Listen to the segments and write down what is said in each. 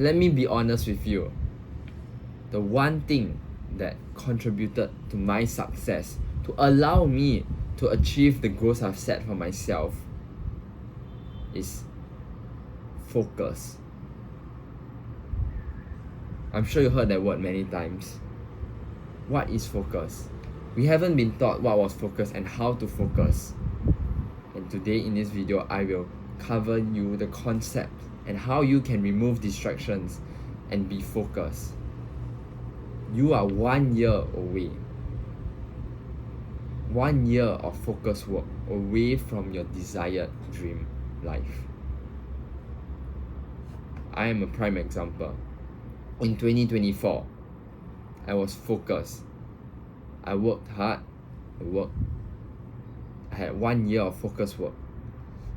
Let me be honest with you. The one thing that contributed to my success, to allow me to achieve the goals I've set for myself, is focus. I'm sure you heard that word many times. What is focus? We haven't been taught what was focus and how to focus. And today in this video, I will cover you the concept and how you can remove distractions and be focused. You are 1 year away. 1 year of focused work away from your desired dream life. I am a prime example. In 2024, I was focused. I worked hard. I had 1 year of focused work.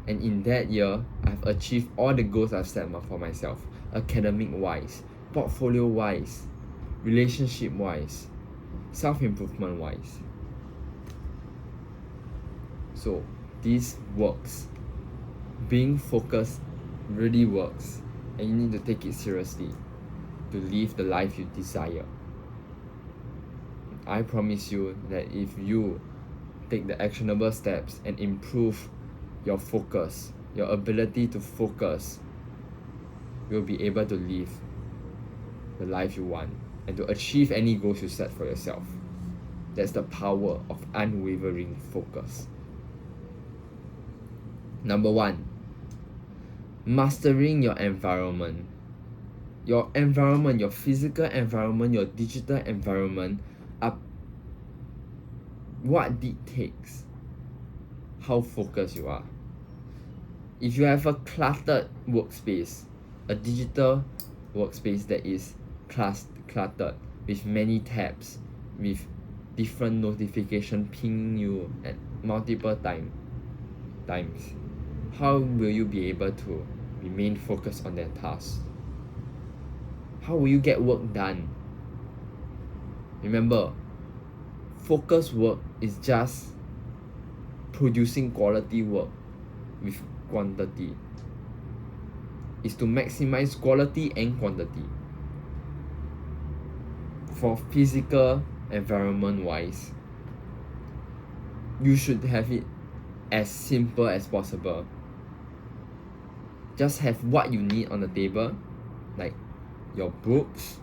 And in that year, I've achieved all the goals I've set for myself. Academic-wise, portfolio-wise, relationship-wise, self-improvement-wise. So, this works. Being focused really works. And you need to take it seriously to live the life you desire. I promise you that if you take the actionable steps and improve your focus, your ability to focus, you'll be able to live the life you want and to achieve any goals you set for yourself. That's the power of unwavering focus. Number 1, mastering your environment. Your environment, your physical environment, your digital environment are what dictates how focused you are. If you have a cluttered workspace, a digital workspace that is cluttered with many tabs, with different notifications pinging you at multiple times, how will you be able to remain focused on that task? How will you get work done? Remember, focused work is just producing quality work with quantity. It's to maximize quality and quantity. For physical environment wise, you should have it as simple as possible. Just have what you need on the table, like your books,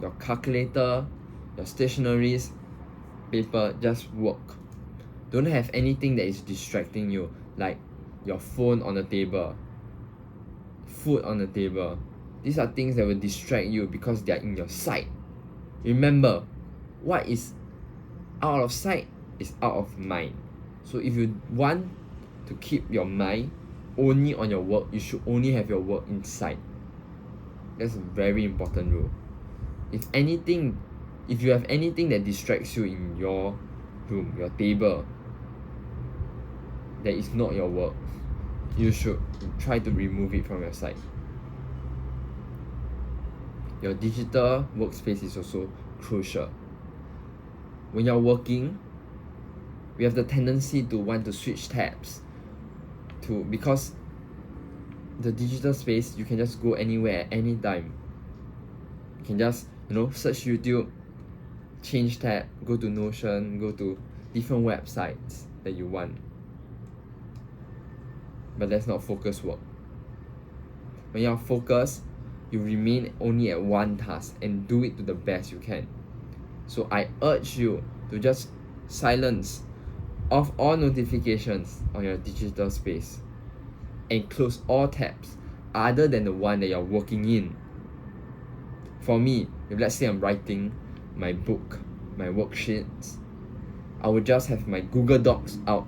your calculator, your stationeries, paper. Just work. Don't have anything that is distracting you, like your phone on the table, food on the table. These are things that will distract you because they are in your sight. Remember, what is out of sight is out of mind. So if you want to keep your mind only on your work, you should only have your work in sight. That's a very important rule. If you have anything that distracts you in your room, your table, that is not your work, you should try to remove it from your sight. Your digital workspace is also crucial. When you're working, we have the tendency to want to switch tabs because the digital space, you can just go anywhere at any time. You can just search YouTube, change tab, go to Notion, go to different websites that you want. But that's not focused work. When you're focused, you remain only at one task and do it to the best you can. So I urge you to just silence off all notifications on your digital space and close all tabs other than the one that you're working in. For me, if let's say I'm writing my book, my worksheets, I will just have my Google Docs out.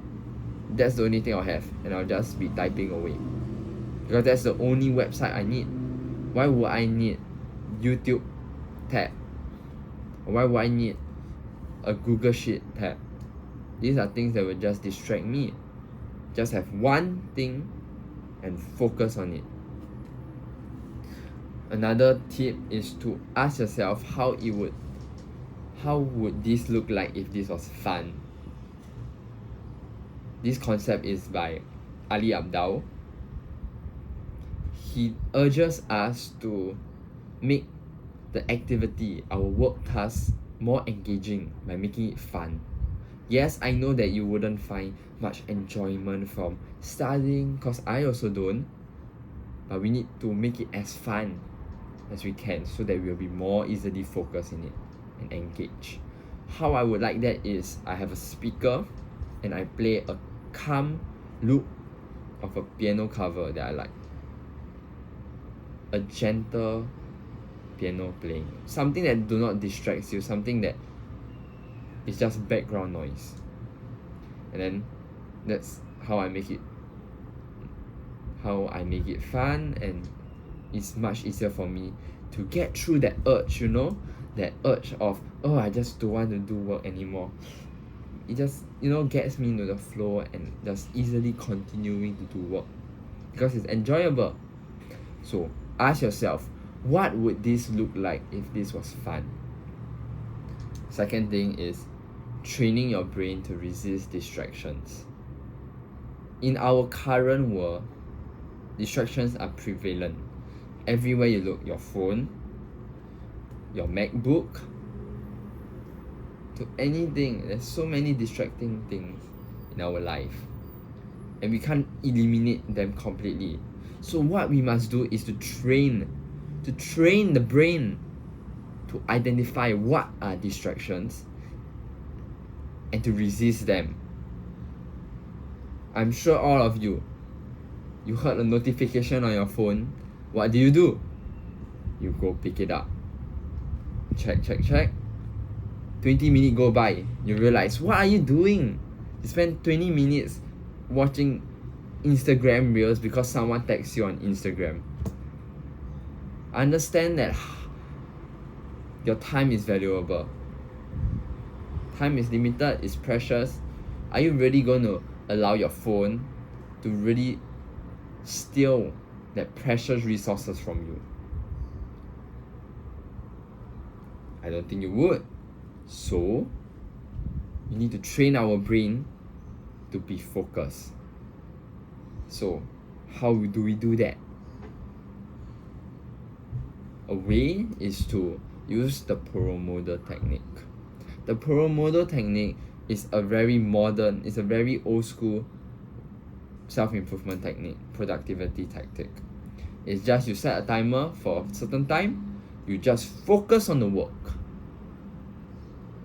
That's the only thing I'll have, and I'll just be typing away, because that's the only website I need. Why would I need YouTube tab? Or why would I need a Google Sheet tab? These are things that will just distract me. Just have one thing and focus on it. Another tip is to ask yourself how would this look like if this was fun? This concept is by Ali Abdaal. he urges us to make the activity, our work task, more engaging by making it fun. Yes, I know that you wouldn't find much enjoyment from studying, because I also don't, but we need to make it as fun as we can so that we'll be more easily focused in it and engage. How I would like that is I have a speaker and I play a calm loop of a piano cover that I like. A gentle piano playing. Something that do not distract you, something that is just background noise. And then that's how I make it fun, and it's much easier for me to get through that urge, that urge of, oh, I just don't want to do work anymore. It just, gets me into the flow and just easily continuing to do work because it's enjoyable. So ask yourself, what would this look like if this was fun? Second thing is training your brain to resist distractions. In our current world, distractions are prevalent. Everywhere you look, your phone, your MacBook, to anything. There's so many distracting things in our life, and we can't eliminate them completely. So what we must do is to train the brain to identify what are distractions and to resist them. I'm sure all of you heard a notification on your phone. What do? You go pick it up. Check. 20 minutes go by. You realize, what are you doing? You spend 20 minutes watching Instagram reels because someone texts you on Instagram. Understand that your time is valuable. Time is limited, it's precious. Are you really going to allow your phone to really steal that precious resources from you? I don't think you would. So, we need to train our brain to be focused. So, how do we do that? A way is to use the Pomodoro technique. The Pomodoro technique is a very modern, it's a very old school self-improvement technique, productivity tactic. It's just you set a timer for a certain time, you just focus on the work.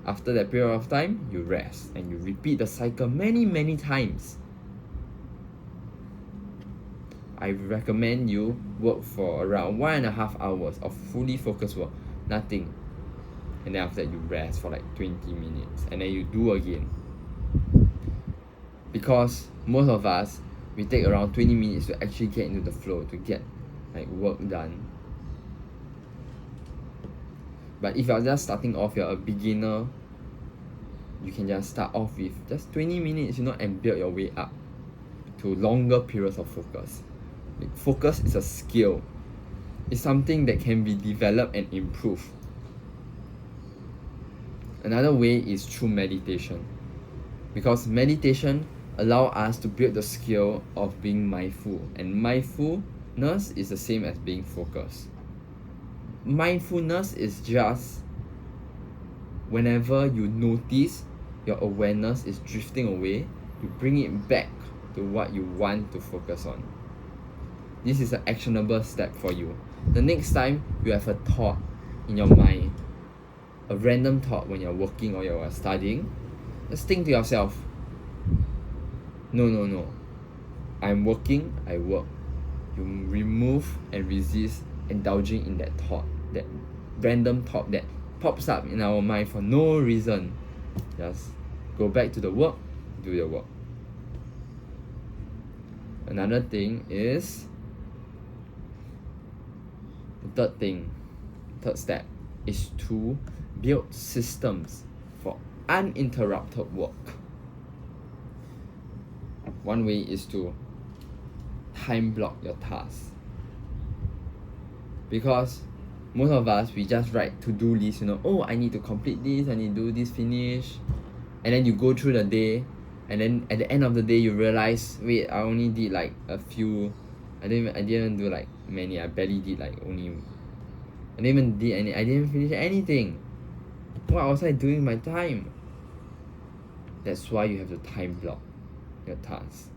After that period of time, you rest and you repeat the cycle many times. I recommend you work for around 1.5 hours of fully focused work, nothing. And then after that, you rest for like 20 minutes and then you do again. Because most of us, we take around 20 minutes to actually get into the flow, to get like work done. But if you're just starting off, you're a beginner, you can just start off with just 20 minutes, and build your way up to longer periods of focus. Focus is a skill. It's something that can be developed and improved. Another way is through meditation. Because meditation allows us to build the skill of being mindful. And mindfulness is the same as being focused. Mindfulness is just whenever you notice your awareness is drifting away, you bring it back to what you want to focus on. This is an actionable step for you. The next time you have a thought in your mind, a random thought when you're working or you're studying, just think to yourself, no. I'm working, I work. You remove and resist indulging in that thought, that random thought that pops up in our mind for no reason. Just go back to the work, do your work. Another thing is, the third step is to build systems for uninterrupted work. One way is to time block your tasks. Because most of us, we just write to-do lists, oh, I need to complete this, I need to do this, finish. And then you go through the day, and then at the end of the day, you realize, wait, I only did like a few I didn't even do like many. I barely did like only. I didn't even did any. I didn't finish anything. What was I doing my time? That's why you have to time block your tasks.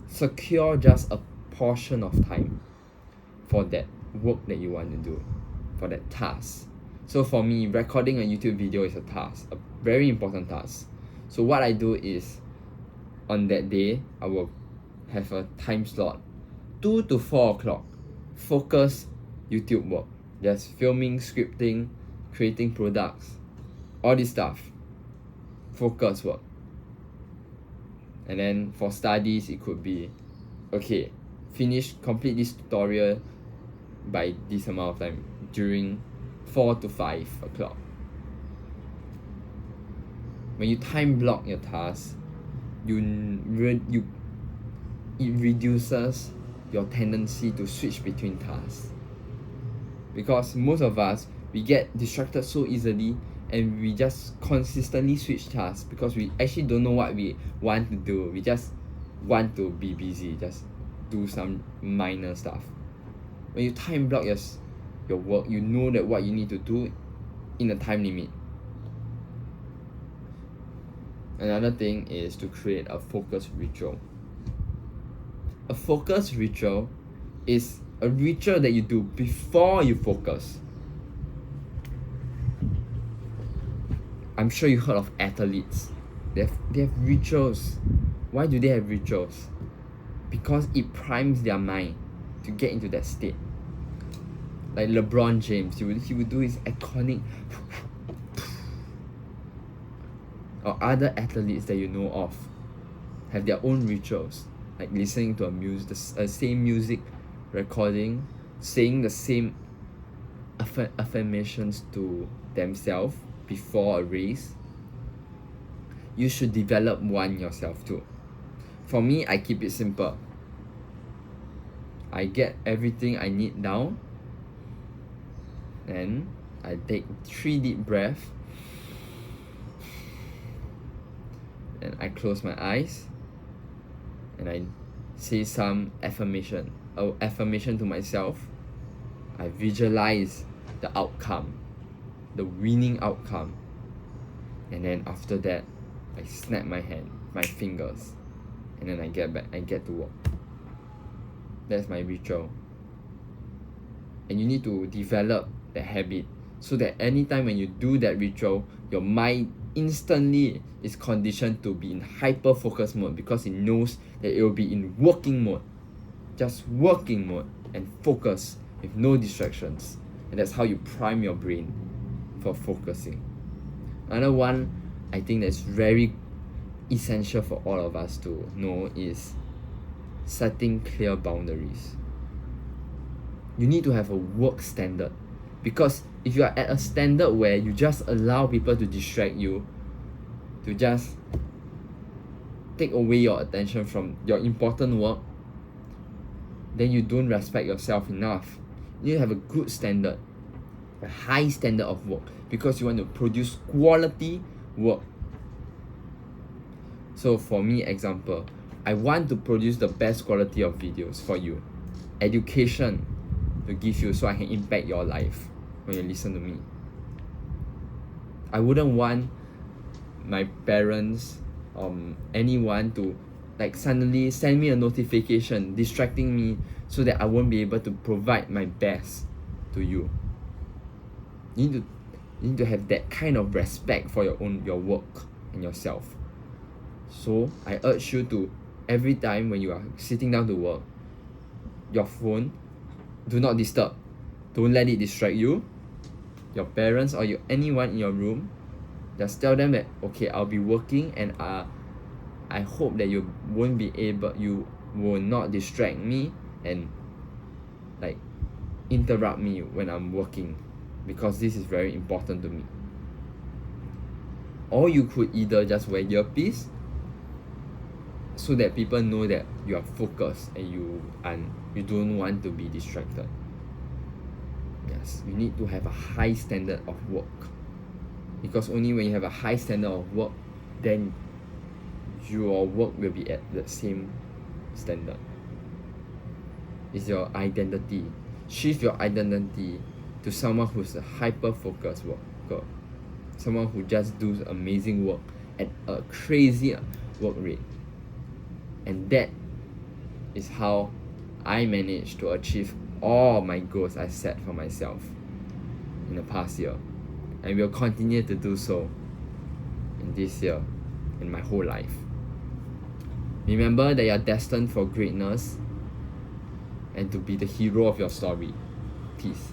Secure just a portion of time for that work that you want to do, for that task. So for me, recording a YouTube video is a task, a very important task. So what I do is, on that day, I will have a time slot, 2 to 4 o'clock, focus YouTube work. Just filming, scripting, creating products, all this stuff. Focus work. And then for studies, it could be, okay, complete this tutorial by this amount of time during 4 to 5 o'clock. When you time block your tasks, it reduces your tendency to switch between tasks. Because most of us, we get distracted so easily, and we just consistently switch tasks because we actually don't know what we want to do. We just want to be busy, just do some minor stuff. When you time block your work, you know that what you need to do in a time limit. Another thing is to create a focus ritual. A focus ritual is a ritual that you do before you focus. I'm sure you heard of athletes. They have rituals. Why do they have rituals? Because it primes their mind to get into that state. Like LeBron James, he would do his iconic or other athletes that you know of have their own rituals, like listening to the same music recording, saying the same affirmations to themselves before a race. You should develop one yourself too. For me, I keep it simple. I get everything I need down, and I take 3 deep breaths, and I close my eyes, and I say some affirmation to myself. I visualize the outcome, the winning outcome, and then after that, I snap my fingers, and then I get to work. That's my ritual. And you need to develop the habit so that anytime when you do that ritual, your mind instantly is conditioned to be in hyper focus mode because it knows that it will be in working mode, just working mode, and focus with no distractions. And that's how you prime your brain for focusing. Another one I think that's very essential for all of us to know is setting clear boundaries. You need to have a work standard, because if you are at a standard where you just allow people to distract you, to just take away your attention from your important work, then you don't respect yourself enough. You need to have a good standard, a high standard of work, because you want to produce quality work. So for me, example, I want to produce the best quality of videos for you, education to give you, so I can impact your life when you listen to me. I wouldn't want my parents anyone to like suddenly send me a notification distracting me so that I won't be able to provide my best to you. You need to have that kind of respect for your work and yourself. So I urge you to, every time when you are sitting down to work, your phone, do not disturb. Don't let it distract you. Your parents or anyone in your room, just tell them that, okay, I'll be working, and I hope that you will not distract me and like interrupt me when I'm working, because this is very important to me. Or you could either just wear earpiece so that people know that you are focused and you don't want to be distracted. Yes, you need to have a high standard of work, because only when you have a high standard of work, then your work will be at the same standard. is your identity. Shift your identity to someone who's a hyper-focused worker. Someone who just does amazing work at a crazy work rate. And that is how I managed to achieve all my goals I set for myself in the past year, and will continue to do so in this year, in my whole life. Remember that you're destined for greatness and to be the hero of your story. Peace.